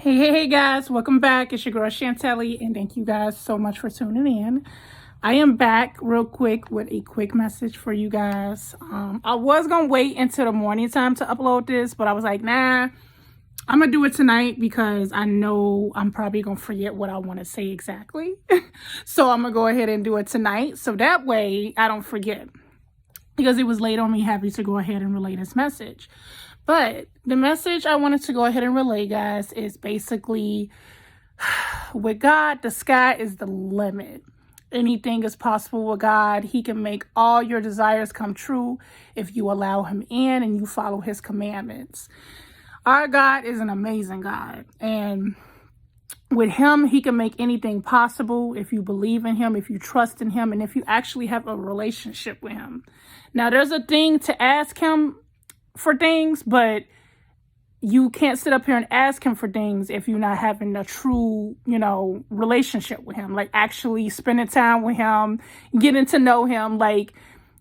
Hey guys, welcome back. It's your girl Chantelli, and thank you guys so much for tuning in. I am back real quick with a quick message for you guys. I was gonna wait until the morning time to upload this, but I was like, nah, I'm gonna do it tonight because I know I'm probably gonna forget what I want to say exactly. So I'm gonna go ahead and do it tonight, so that way I don't forget. Because it was late on me having to go ahead and relay this message. But the message I wanted to go ahead and relay, guys, is basically with God, the sky is the limit. Anything is possible with God. He can make all your desires come true if you allow him in and you follow his commandments. Our God is an amazing God. And with him, he can make anything possible if you believe in him, if you trust in him, and if you actually have a relationship with him. Now, there's a thing to ask him for things, but you can't sit up here and ask him for things if you're not having a true, relationship with him, like actually spending time with him, getting to know him. Like,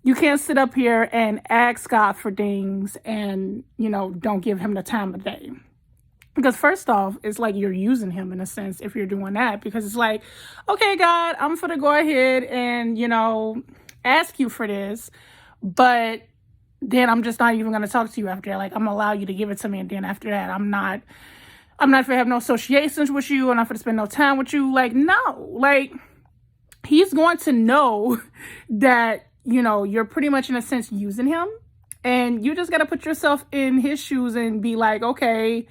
you can't sit up here and ask God for things and, don't give him the time of day. Because first off, it's like you're using him in a sense if you're doing that, because it's like, okay, God, I'm going to go ahead and, ask you for this, but then I'm just not even going to talk to you after that. Like, I'm going to allow you to give it to me. And then after that, I'm not going to have no associations with you. I'm not going to spend no time with you. Like, no, like, he's going to know that, you're pretty much in a sense using him, and you just got to put yourself in his shoes and be like, okay,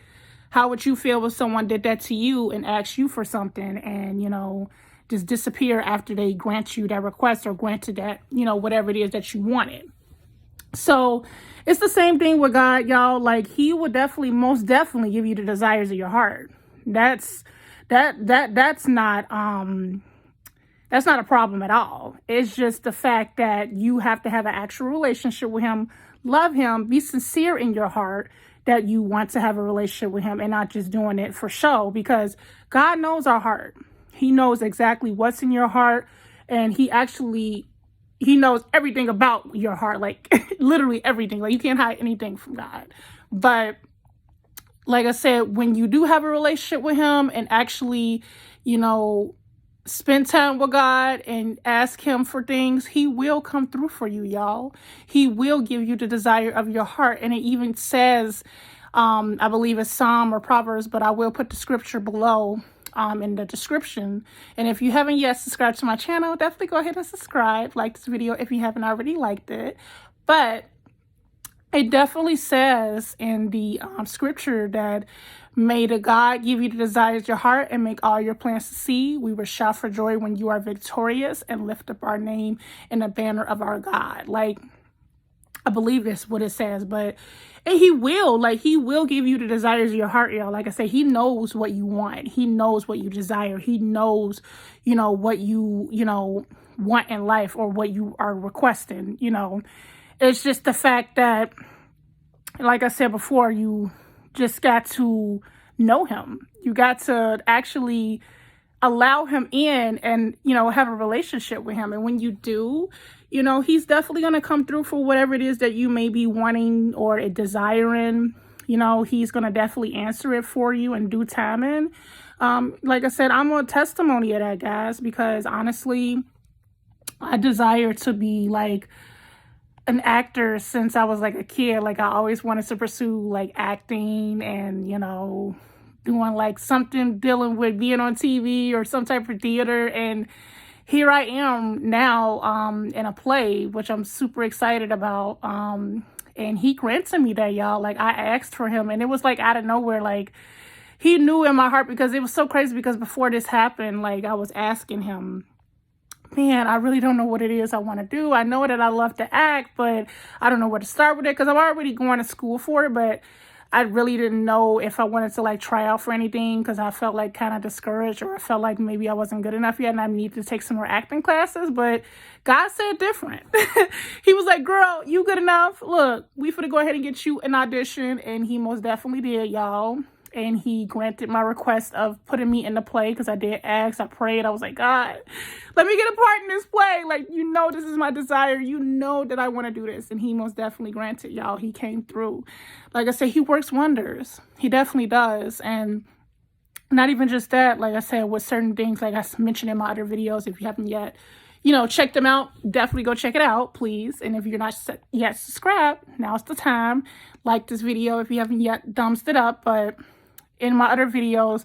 how would you feel if someone did that to you and asked you for something and, just disappear after they grant you that request or granted that, whatever it is that you wanted. So it's the same thing with God, y'all. Like, he would most definitely give you the desires of your heart. That's not a problem at all. It's just the fact that you have to have an actual relationship with him, love him, be sincere in your heart that you want to have a relationship with him and not just doing it for show, because God knows our heart. He knows exactly what's in your heart, and he knows everything about your heart, like literally everything. Like, you can't hide anything from God. But like I said, when you do have a relationship with him and actually, spend time with God and ask him for things, he will come through for you, y'all. He will give you the desire of your heart. And it even says, I believe it's Psalm or Proverbs, but I will put the scripture below in the description. And if you haven't yet subscribed to my channel, definitely go ahead and subscribe. Like this video if you haven't already liked it. But it definitely says in the scripture that may the God give you the desires of your heart and make all your plans to see. We will shout for joy when you are victorious and lift up our name in the banner of our God. Like, I believe that's what it says, and he will give you the desires of your heart, y'all. Like I say, he knows what you want. He knows what you desire. He knows, what you, want in life or what you are requesting, It's just the fact that, like I said before, you just got to know him. You got to actually allow him in and, have a relationship with him. And when you do, he's definitely going to come through for whatever it is that you may be wanting or desiring. He's going to definitely answer it for you in due time. And like I said, I'm a testimony of that, guys, because honestly, I desire to be like an actor since I was like a kid. Like, I always wanted to pursue like acting and, doing like something dealing with being on TV or some type of theater. And here I am now in a play, which I'm super excited about. And he granted me that, y'all. Like, I asked for him and it was like out of nowhere. Like, he knew in my heart, because it was so crazy, because before this happened, like, I was asking him, man, I really don't know what it is I want to do. I know that I love to act, but I don't know where to start with it, because I'm already going to school for it. But I really didn't know if I wanted to like try out for anything, because I felt like kind of discouraged, or I felt like maybe I wasn't good enough yet and I needed to take some more acting classes. But God said different. He was like, girl, you good enough. Look, we finna go ahead and get you an audition. And he most definitely did, y'all. And he granted my request of putting me in the play, because I did ask, I prayed. I was like, God, let me get a part in this play. Like, this is my desire. That I want to do this. And he most definitely granted, y'all. He came through. Like I said, he works wonders. He definitely does. And not even just that, like I said, with certain things, like I mentioned in my other videos, if you haven't yet, check them out, definitely go check it out, please. And if you're not yet subscribed, now's the time. Like this video if you haven't yet, thumbs it up. But in my other videos,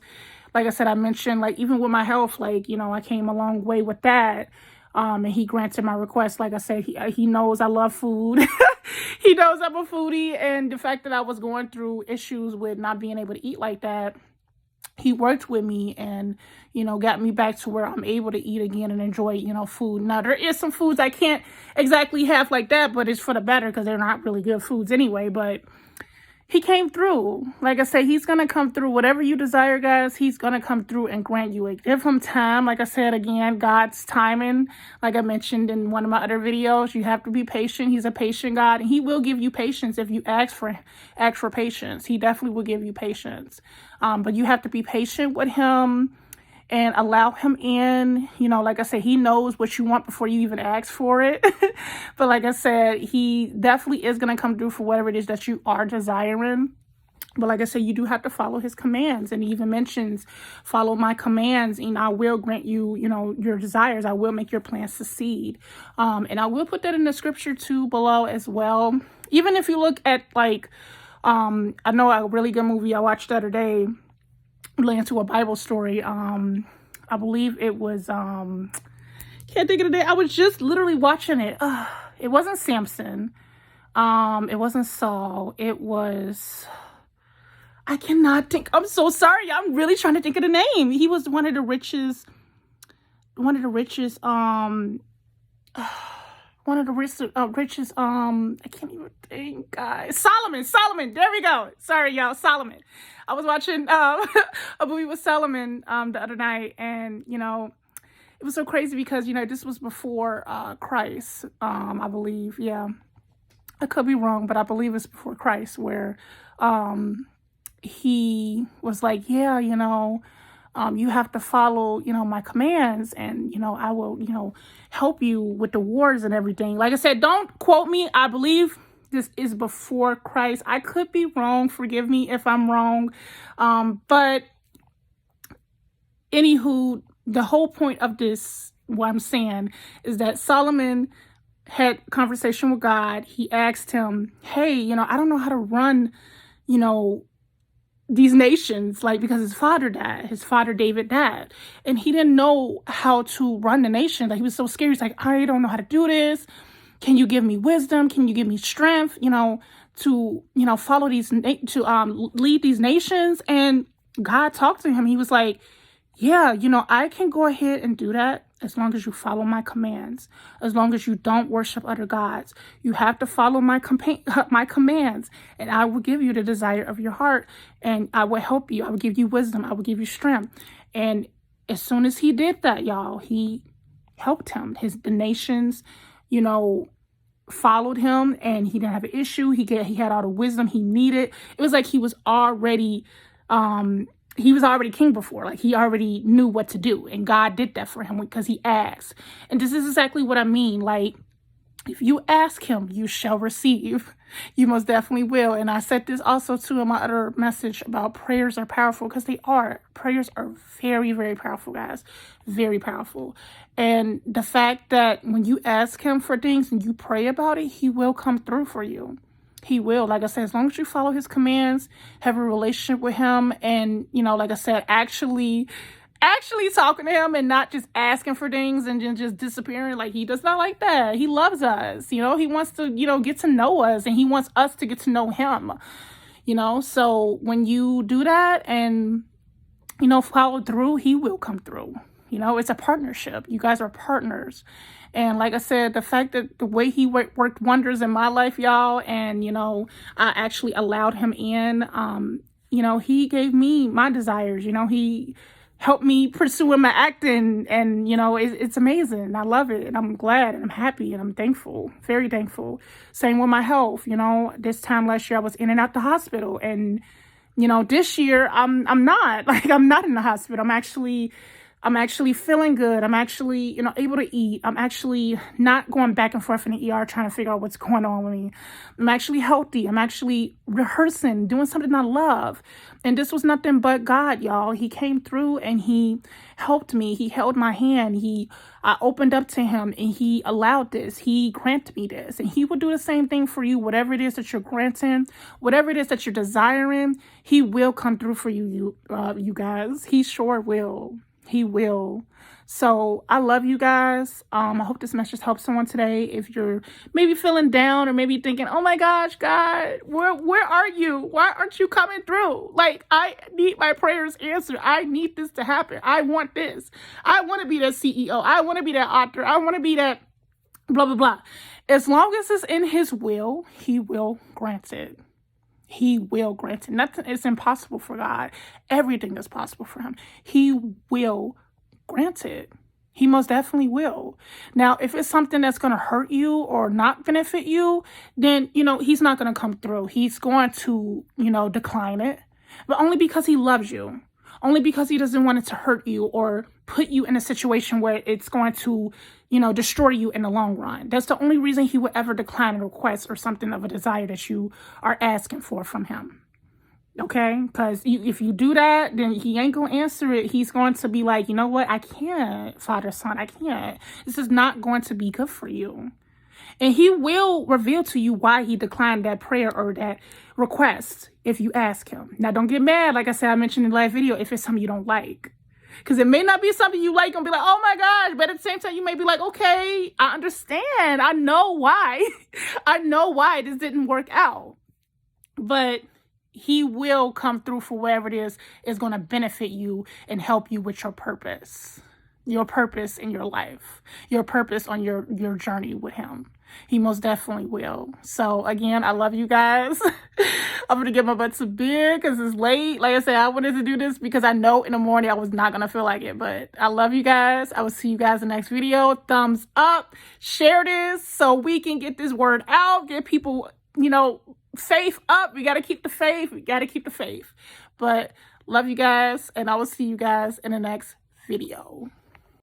like I said, I mentioned, like, even with my health, like, I came a long way with that. And he granted my request. Like I said, he knows I love food. He knows I'm a foodie. And the fact that I was going through issues with not being able to eat like that, he worked with me and, got me back to where I'm able to eat again and enjoy, food. Now, there is some foods I can't exactly have like that, but it's for the better because they're not really good foods anyway. But he came through. Like I said, he's going to come through. Whatever you desire, guys, he's going to come through and grant you it. Give him time. Like I said, again, God's timing. Like I mentioned in one of my other videos, you have to be patient. He's a patient God, and he will give you patience if you ask for patience. He definitely will give you patience. But you have to be patient with him and allow him in. Like I said, he knows what you want before you even ask for it. But like I said, he definitely is going to come through for whatever it is that you are desiring. But like I said, you do have to follow his commands. And he even mentions, follow my commands and I will grant you, your desires. I will make your plans succeed. And I will put that in the scripture too below as well. Even if you look at I know a really good movie I watched the other day, related to a Bible story. I believe it was, can't think of the name. I was just literally watching it. It wasn't Samson. It wasn't Saul. It was, I cannot think. I'm so sorry. I'm really trying to think of the name. He was one of the richest, I can't even think, guys. Solomon. There we go. Sorry, y'all. Solomon. I was watching a movie with Solomon the other night, and it was so crazy because this was before Christ. I believe, yeah. I could be wrong, but I believe it's before Christ, where he was like, yeah, you have to follow, my commands, and, I will, help you with the wars and everything. Like I said, don't quote me. I believe this is before Christ. I could be wrong. Forgive me if I'm wrong. But anywho, the whole point of this, what I'm saying, is that Solomon had conversation with God. He asked him, hey, I don't know how to run, these nations, because his father David died, and he didn't know how to run the nation. He was so scared. He's like, I don't know how to do this. Can you give me wisdom? Can you give me strength, to, follow lead these nations? And God talked to him. He was like, yeah, I can go ahead and do that as long as you follow my commands, as long as you don't worship other gods. You have to follow my commands, and I will give you the desire of your heart, and I will help you. I will give you wisdom. I will give you strength. And as soon as he did that, y'all, he helped him. The nations, followed him, and he didn't have an issue. He had all the wisdom he needed. It was like he was already king before. He already knew what to do, and God did that for him because he asked. And this is exactly what I mean. If you ask him, you shall receive. You most definitely will. And I said this also too in my other message about prayers are powerful, because they are. Prayers are very, very powerful, guys. Very powerful. And the fact that when you ask him for things and you pray about it, he will come through for you. He will. Like I said, as long as you follow his commands, have a relationship with him, and, like I said, actually talking to him and not just asking for things and then just disappearing. He does not like that. He loves us. He wants to, get to know us, and he wants us to get to know him. So when you do that and, follow through, he will come through. It's a partnership. You guys are partners. And like I said, the fact that the way he worked wonders in my life, y'all, and, I actually allowed him in, he gave me my desires. He helped me pursuing my acting, and, it's amazing. I love it, and I'm glad, and I'm happy, and I'm thankful, very thankful. Same with my health. This time last year I was in and out the hospital, and, this year I'm not, I'm not in the hospital. I'm actually I'm actually feeling good. I'm actually, able to eat. I'm actually not going back and forth in the ER trying to figure out what's going on with me. I'm actually healthy. I'm actually rehearsing, doing something I love. And this was nothing but God, y'all. He came through and he helped me. He held my hand. I opened up to him and he allowed this. He granted me this. And he will do the same thing for you. Whatever it is that you're granting, whatever it is that you're desiring, he will come through for you, you guys. He sure will. He will. So I love you guys. I hope this message helps someone today. If you're maybe feeling down or maybe thinking, oh my gosh, God, where are you? Why aren't you coming through? Like, I need my prayers answered. I need this to happen. I want this. I want to be that CEO. I want to be that author. I want to be that blah, blah, blah. As long as it's in his will, he will grant it. He will grant it. Nothing is impossible for God. Everything is possible for him. He will grant it. He most definitely will. Now, if it's something that's going to hurt you or not benefit you, then, he's not going to come through. He's going to, decline it, but only because he loves you. Only because he doesn't want it to hurt you or put you in a situation where it's going to, destroy you in the long run. That's the only reason he would ever decline a request or something of a desire that you are asking for from him. Okay? Because if you do that, then he ain't going to answer it. He's going to be like, you know what? I can't, Father, Son, I can't. This is not going to be good for you. And he will reveal to you why he declined that prayer or that request if you ask him. Now, don't get mad. Like I said, I mentioned in the last video, if it's something you don't like. Because it may not be something you like and be like, oh my gosh. But at the same time, you may be like, okay, I understand. I know why. I know why this didn't work out. But he will come through for whatever it is going to benefit you and help you with your purpose in your life, your purpose on your journey with him. He most definitely will. So again, I love you guys. I'm going to get my butt to bed because it's late. Like I said, I wanted to do this because I know in the morning I was not going to feel like it, but I love you guys. I will see you guys in the next video. Thumbs up, share this so we can get this word out, get people, faith up. We got to keep the faith. But love you guys, and I will see you guys in the next video.